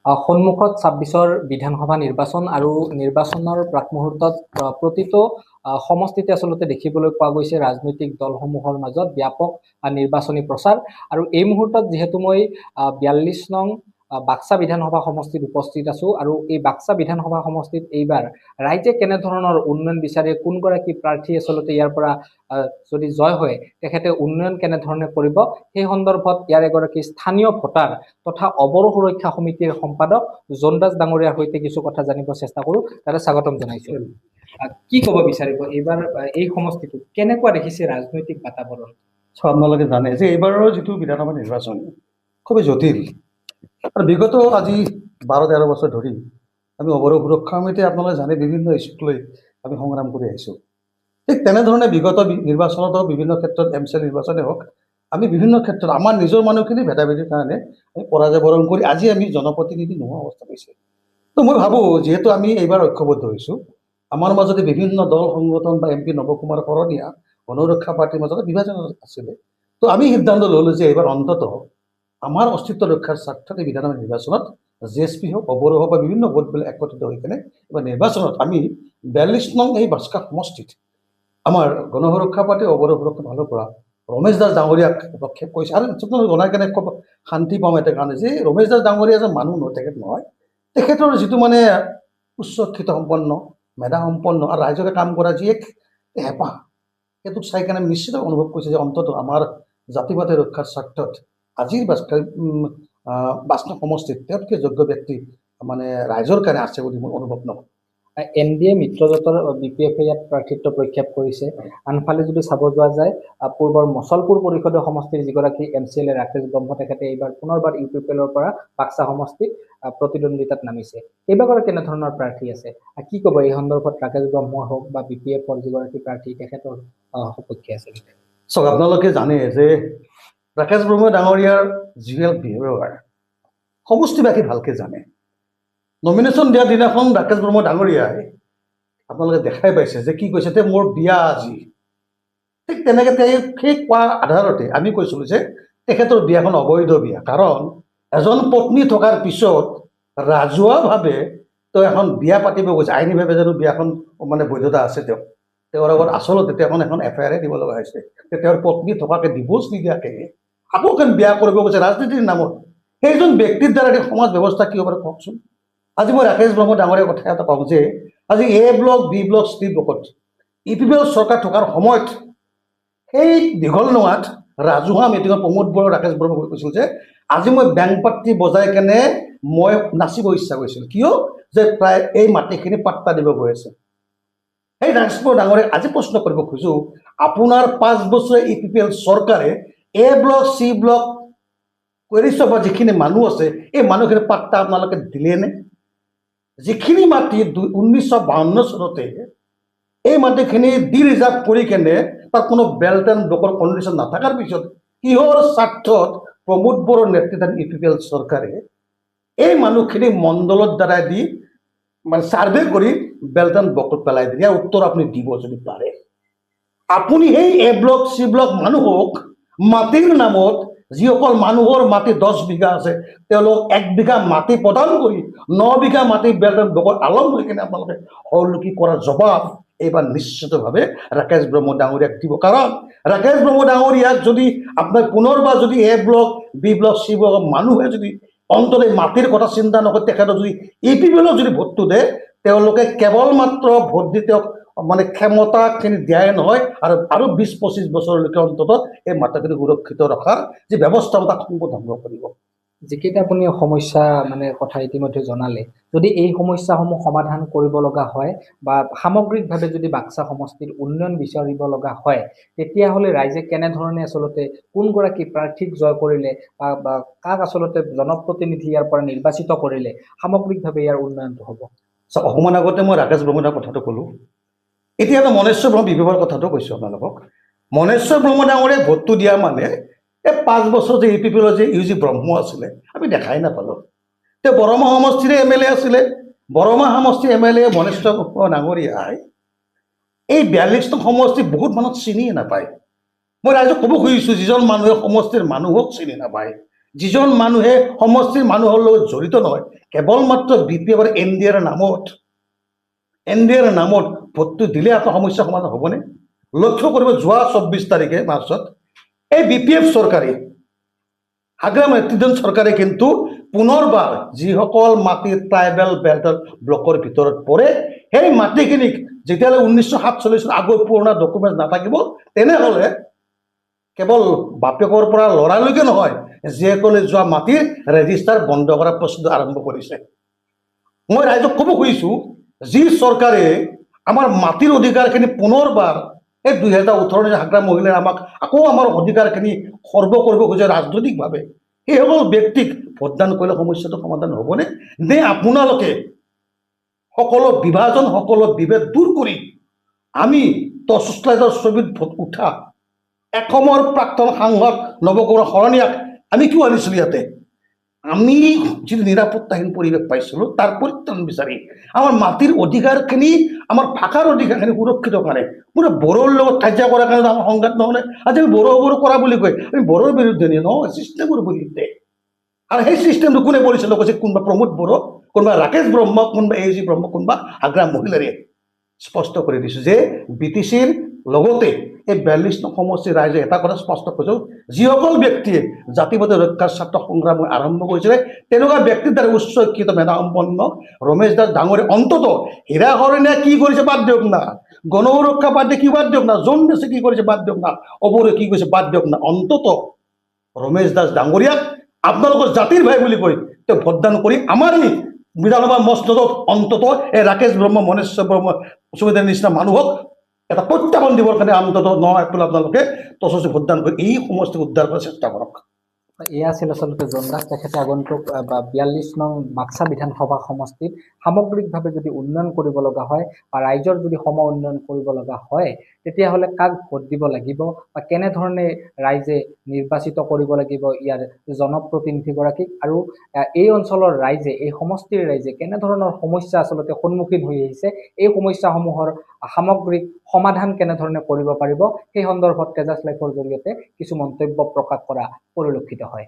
সন্মুখত ২৬ৰ বিধানসভা নিৰ্বাচন আৰু নিৰ্বাচনৰ প্ৰাকমুহূৰ্তত প্ৰতিটো সমষ্টিতে আচলতে দেখিবলৈ পোৱা গৈছে ৰাজনৈতিক দলসমূহৰ মাজত ব্যাপক নিৰ্বাচনী প্ৰচাৰ। আৰু এই মুহূৰ্তত যিহেতু মই ৪২ নং বাক্সা বিধানসভা সমষ্টিত উপস্থিত আছো আৰু এই বাক্সা বিধানসভা সমষ্টিত এইবাৰ ৰাইজে কেনেধৰণৰ উন্নয়ন বিচাৰে, কোনগৰাকী প্ৰাৰ্থী আচলতে ইয়াৰ পৰা যদি জয় হয় তেখেতে উন্নয়ন কেনেধৰণে কৰিব, সেই সন্দৰ্ভত ইয়াৰ এগৰাকী স্থানীয় ভোটাৰ তথা অবৰো সুৰক্ষা সমিতিৰ সম্পাদক জোনদাস ডাঙৰীয়াৰ সৈতে কিছু কথা জানিব চেষ্টা কৰো। তাতে স্বাগতম জনাইছো। কি ক'ব বিচাৰিব এইবাৰ এই সমষ্টিটো কেনেকুৱা দেখিছে ৰাজনৈতিক বাতাবৰণ? আপোনালোকে জানে যে এইবাৰৰ যিটো বিধানসভা নিৰ্বাচন খুবেই জটিল আৰু বিগত আজি ১২-১৩ বছৰ ধৰি আমি অবৰো সুৰক্ষা সমিতিয়ে আপোনালোকে জানে বিভিন্ন ইস্যুক লৈ আমি সংগ্ৰাম কৰি আহিছোঁ। ঠিক তেনেধৰণে বিগত নিৰ্বাচনতো বিভিন্ন ক্ষেত্ৰত MCL নিৰ্বাচনে হওক, আমি বিভিন্ন ক্ষেত্ৰত আমাৰ নিজৰ মানুহখিনি ভেদাভেদিৰ কাৰণে আমি পৰাজয় বৰণ কৰি আজি আমি জনপ্ৰতিনিধি নোহোৱা অৱস্থা পাইছে। তো মই ভাবোঁ যিহেতু আমি এইবাৰ ঐক্যবদ্ধ হৈছোঁ, আমাৰ মাজতে বিভিন্ন দল সংগঠন বা MP নৱকুমাৰ শৰণীয়া গণৰক্ষা পাৰ্টিৰ মাজতে বিভাজন আছিলে। তো আমি সিদ্ধান্ত ল'লোঁ যে এইবাৰ অন্ততঃ আমাৰ অস্তিত্ব ৰক্ষাৰ স্বাৰ্থত এই বিধানসভা নিৰ্বাচনত JSP হওক, অবৰো হওক বা বিভিন্ন ভোটবিলাক একত্ৰিত হৈ কেনে এইবাৰ নিৰ্বাচনত আমি ৪২ নং এই বাক্সা সমষ্টিত আমাৰ গণসুৰক্ষা পাৰ্টি অবৰো সুৰক্ষা ফালৰ পৰা ৰমেশ দাস ডাঙৰীয়াক প্ৰক্ষেপ কৰিছে। আৰু জনাই কেনে খুব শান্তি পাওঁ এটা কাৰণে যে ৰমেশ দাস ডাঙৰীয়া যে মানুহ নহয়, তেখেত নহয়, তেখেতৰ যিটো মানে উচ্চ শিক্ষিত সম্পন্ন, মেধা সম্পন্ন আৰু ৰাইজকে কাম কৰা যি এক হেঁপাহ, সেইটোক চাই কেনে নিশ্চিত অনুভৱ কৰিছে যে অন্ততঃ আমাৰ জাতি পাতি ৰক্ষাৰ স্বাৰ্থত আজিৰ বাক্সা সমষ্টিত তেওঁতকৈ যোগ্য ব্যক্তি মানে ৰাইজৰ কাৰণে আছে বুলি মই অনুভৱ নকৰোঁ। NDA মিত্ৰজোঁটৰ BPF ইয়াত প্ৰাৰ্থিত্ব প্ৰক্ষেপ কৰিছে। আনফালে যদি চাব যোৱা যায়, পূৰ্বৰ মচলপুৰ পৰিষদীয় সমষ্টিৰ যিগৰাকী MCLA ৰাকেশ ব্ৰহ্ম তেখেতে এইবাৰ পুনৰবাৰ UPPLৰ পৰা বাক্সা সমষ্টিত প্ৰতিদ্বন্দ্বিতাত নামিছে। এইবাৰ কেনেধৰণৰ প্ৰাৰ্থী আছে, কি ক'ব এই সন্দৰ্ভত? ৰাকেশ ব্ৰহ্ম হওক বা BPFৰ যিগৰাকী প্ৰাৰ্থী তেখেতৰ সপক্ষে আছে। চাওক, আপোনালোকে জানে যে ৰাকেশ ব্ৰহ্ম ডাঙৰীয়াৰ যিবিলাক বিহেভিয়াৰ সমষ্টিবাসী ভালকে জানে। নমিনেশ্যন দিয়াৰ দিনাখন ৰাকেশ ব্ৰহ্ম ডাঙৰীয়াই আপোনালোকে দেখাই পাইছে যে কি কৈছে, মোৰ বিয়া আজি। ঠিক তেনেকৈ সেই কোৱাৰ আধাৰতে আমি কৈছিলোঁ যে তেখেতৰ বিয়াখন অবৈধ বিয়া, কাৰণ এজন পত্নী থকাৰ পিছত ৰাজহুৱাভাৱে তেওঁ এখন বিয়া পাতিব গৈছে। আইনীভাৱে জানো বিয়াখন মানে বৈধতা আছে? তেওঁৰ আগত আচলতে তেওঁ এখন FIR দিব লগা হৈছে। তেওঁৰ পত্নী থকাকে ডিভোৰ্চ নিদিয়াকে আকৌ বিয়া কৰিব গৈছে ৰাজনীতিৰ নামত। সেইজন ব্যক্তিৰ দ্বাৰা সমাজ ব্যৱস্থা কি হ'ব পাৰে কওকচোন? আজি মই ৰাকেশ ব্ৰহ্ম ডাঙৰীয়াৰ কথা এটা কওঁ যে আজি A block, B block, C ব্লকত UPPL চৰকাৰ থকাৰ সময়ত সেই দীঘল নোৱাত ৰাজহুৱা মিটিঙত প্ৰমোদ বড়ো ৰাকেশ ব্ৰহ্ম কৈছিল যে আজি মই বেংক পাতি বজাই কেনে মই নাচিব ইচ্ছা কৰিছিল, কিয় যে প্ৰায় এই মাটিখিনি পাত্তা দিব গৈ আছে। সেই ৰাকেশ ব্ৰহ্ম ডাঙৰীয়াক আজি প্ৰশ্ন কৰিব খোজোঁ, আপোনাৰ 5 বছৰীয়া UPPL চৰকাৰে A ব্লক, C ব্লক বা যিখিনি মানুহ আছে এই মানুহখিনি পাত্তা আপোনালোকে দিলেনে? যিখিনি মাটি 1952 চনতে এই মাটিখিনি ডি ৰিজাৰ্ভ কৰি কেনে তাত কোনো বেল্ট এণ্ড ব্লকৰ কণ্ডিশ্যন নাথাকাৰ পিছত কিহৰ স্বাৰ্থত প্ৰমোদ বড়োৰ নেতৃত্বাধীন UPPL চৰকাৰে এই মানুহখিনি মণ্ডলৰ দ্বাৰাই দি মানে ছাৰ্ভে কৰি বেল্ট এণ্ড ব্লকত পেলাই দিয়ে? ইয়াৰ উত্তৰ আপুনি দিব যদি পাৰে। আপুনি সেই A ব্লক, C ব্লক মানুহক মাটিৰ নামত, যিসকল মানুহৰ মাটি 10 বিঘা আছে তেওঁলোকক 1 বিঘা মাটি প্ৰদান কৰি 9 বিঘা মাটি বেল্ট এণ্ড ব্লকত আলম হৈ কিনে আপোনালোকে হৰলুকি কৰাৰ জবাব এইবাৰ নিশ্চিতভাৱে ৰাকেশ ব্ৰহ্ম ডাঙৰীয়াক দিব। কাৰণ ৰাকেশ ব্ৰহ্ম ডাঙৰীয়াক যদি আপোনাৰ পুনৰবাৰ যদি A block, B block, C ব্লকৰ মানুহে যদি অন্তত মাটিৰ কথা চিন্তা নকৰে, তেখেতক যদি UPPLক যদি ভোটটো দিয়ে, তেওঁলোকে কেৱল মাত্ৰ ভোট দি তেওঁক মানে ক্ষমতাখিনি দিয়াই নহয় আৰু 20-25 বছৰলৈকে অন্তত এই মাটিখিনি সুৰক্ষিত ৰখাৰ যি ব্যৱস্থা তাক সংশোধন কৰিব। যিকেইটা আপুনি সমস্যা মানে কথা ইতিমধ্যে জনালে, যদি এই সমস্যাসমূহ সমাধান কৰিব লগা হয় বা সামগ্ৰিকভাৱে যদি বাক্সা সমষ্টিৰ উন্নয়ন বিচাৰিব লগা হয়, তেতিয়াহ'লে ৰাইজে কেনেধৰণে আচলতে কোনগৰাকী প্ৰাৰ্থীক জয় কৰিলে বা কাক আচলতে জনপ্ৰতিনিধি ইয়াৰ পৰা নিৰ্বাচিত কৰিলে সামগ্ৰিকভাৱে ইয়াৰ উন্নয়নটো হ'ব? অকণমান আগতে মই ৰাকেশ ব্ৰহ্মৰ কথাটো ক'লোঁ, এতিয়া মনেশ্বৰ ব্ৰহ্ম বিভাগৰ কথাটো কৈছোঁ আপোনালোকক। মনেশ্বৰ ব্ৰহ্ম ডাঙৰীয়াই ভোটটো দিয়া মানে এই 5 বছৰ যে UPPLৰ যে UG ব্ৰহ্ম আছিলে আমি দেখাই নাপালোঁ। তেওঁ বৰমা সমষ্টিৰে MLA আছিলে। বৰমা সমষ্টিৰ MLA মনেশ্বৰ ব্ৰহ্ম ডাঙৰীয়াই এই 42 নং সমষ্টি বহুত মানুহক চিনিয়ে নাপায়। মই ৰাইজক ক'ব খুজিছোঁ, যিজন মানুহে সমষ্টিৰ মানুহক চিনি নাপায় যিজন মানুহে সমষ্টিৰ মানুহৰ লগত জড়িত নহয়, কেৱল মাত্ৰ BPF আৰু NDAৰ নামত ভোটটো দিলে আপোনাৰ সমস্যা সমাধান হ'বনে? লক্ষ্য কৰিব, যোৱা 24 তাৰিখে মাৰ্চত এই BPF চৰকাৰে, হাগ্ৰাম নেতৃত্বাধীন চৰকাৰে কিন্তু পুনৰবাৰ যিসকল মাটি ট্ৰাইবেল বেল্টৰ ব্লকৰ ভিতৰত পৰে, সেই মাটিখিনিক যেতিয়ালৈ 1947 আগৰ পুৰণা ডকুমেণ্ট নাথাকিব, তেনেহ'লে কেৱল বাপেকৰ পৰা ল'ৰালৈকে নহয়, যিসকলে যোৱা মাটিৰ ৰেজিষ্টাৰ বন্ধ কৰাৰ প্ৰস্তুতি আৰম্ভ কৰিছে। মই ৰাইজক ক'ব খুজিছোঁ, যি চৰকাৰে আমাৰ মাটিৰ অধিকাৰখিনি পুনৰবাৰ এই 2018 হাগ্ৰাম মহিলাই আমাক আকৌ আমাৰ অধিকাৰখিনি খৰ্ব কৰিব খোজে ৰাজনৈতিকভাৱে, সেইসকল ব্যক্তিক ভোটদান কৰিলে সমস্যাটো সমাধান হ'বনে? নে আপোনালোকে সকলো বিভাজন, সকলো বিভেদ দূৰ কৰি আমি টৰ্চলাইটৰ ছবিত ভোট উঠা এসময়ৰ প্ৰাক্তন সাংসদ নৱকুমাৰ শৰণীয়াক আমি কিয় আনিছিলোঁ ইয়াতে? আমি যিটো নিৰাপত্তাহীন পৰিৱেশ পাইছিলোঁ তাৰ পৰিত্ৰাণ বিচাৰি আমাৰ মাটিৰ অধিকাৰখিনি, আমাৰ ভাষাৰ অধিকাৰখিনি সুৰক্ষিত কাৰণে, কোনো বড়োৰ লগত কাজিয়া কৰাৰ কাৰণে আমাৰ সংঘাত নহ'লে আজি আমি বড়ো কৰা বুলি কয়, আমি বড়োৰ বিৰুদ্ধে নহয়, চিষ্টেমৰ বিৰুদ্ধে। আৰু সেই চিষ্টেমটো কোনে পৰিচালনা কৰিছে? কোনোবা প্ৰমোদ বড়ো, কোনোবা ৰাকেশ ব্ৰহ্ম, কোনোবা AG ব্ৰহ্ম, কোনোবা হাগ্ৰাম মহিলাৰে। স্পষ্ট কৰি দিছোঁ যে BTCৰ লগতে এই 42 নং সমষ্টিৰ ৰাইজে এটা কথা স্পষ্ট কৈছোঁ, যিসকল ব্যক্তিয়ে জাতিবাদী ৰক্ষাৰ স্বাৰ্থ সংগ্ৰাম আৰম্ভ কৰিছিলে, তেনেকুৱা ব্যক্তিৰ দ্বাৰা উচ্চ শিক্ষিত মেধাসম্পন্ন ৰমেশ দাস ডাঙৰীয়া অন্তত হীৰা হৰণীয়া কি কৰিছে বাদ দিয়ক না, গণ সুৰক্ষা পাৰ্টি কি বাদ দিয়ক না, জোনবেছে কি কৰিছে বাদ দিয়ক না, অবৰে কি কৰিছে বাদ দিয়ক না, অন্তত ৰমেশ দাস ডাঙৰীয়াক আপোনালোকৰ জাতিৰ ভাই বুলি কৈ তেওঁ ভোটদান কৰি আমাৰ এই বিধানসভা মসনদত অন্তত এই ৰাকেশ ব্ৰহ্ম, মনেশ্বৰ ব্ৰহ্ম, সুবিধাৰ নিচিনা মানুহক এটা প্ৰত্যাহ্বান দিবৰ কাৰণে অন্তত 9 এপ্ৰিল আপোনালোকে টচচি ভোটদান কৰি এই সমষ্টিক উদ্ধাৰ কৰাৰ চেষ্টা কৰক। এয়া আছিল আচলতে জন দাস। তেখেতে আগন্তুক 42 নং বাক্সা বিধানসভা সমষ্টিত সামগ্ৰিকভাৱে যদি উন্নয়ন কৰিব লগা হয় বা ৰাইজৰ যদি সম উন্নয়ন কৰিব লগা হয়, তেতিয়াহ'লে কাক ভোট দিব লাগিব বা কেনেধৰণে ৰাইজে নিৰ্বাচিত কৰিব লাগিব ইয়াৰ জনপ্ৰতিনিধিগৰাকীক, আৰু এই অঞ্চলৰ ৰাইজে, এই সমষ্টিৰ ৰাইজে কেনেধৰণৰ সমস্যা আচলতে সন্মুখীন হৈ আহিছে, এই সমস্যাসমূহৰ সামগ্ৰিক সমাধান কেনেধৰণে কৰিব পাৰিব, সেই সন্দৰ্ভত তেজাছ লাইভৰ জৰিয়তে কিছু মন্তব্য প্ৰকাশ কৰা পৰিলক্ষিত হয়।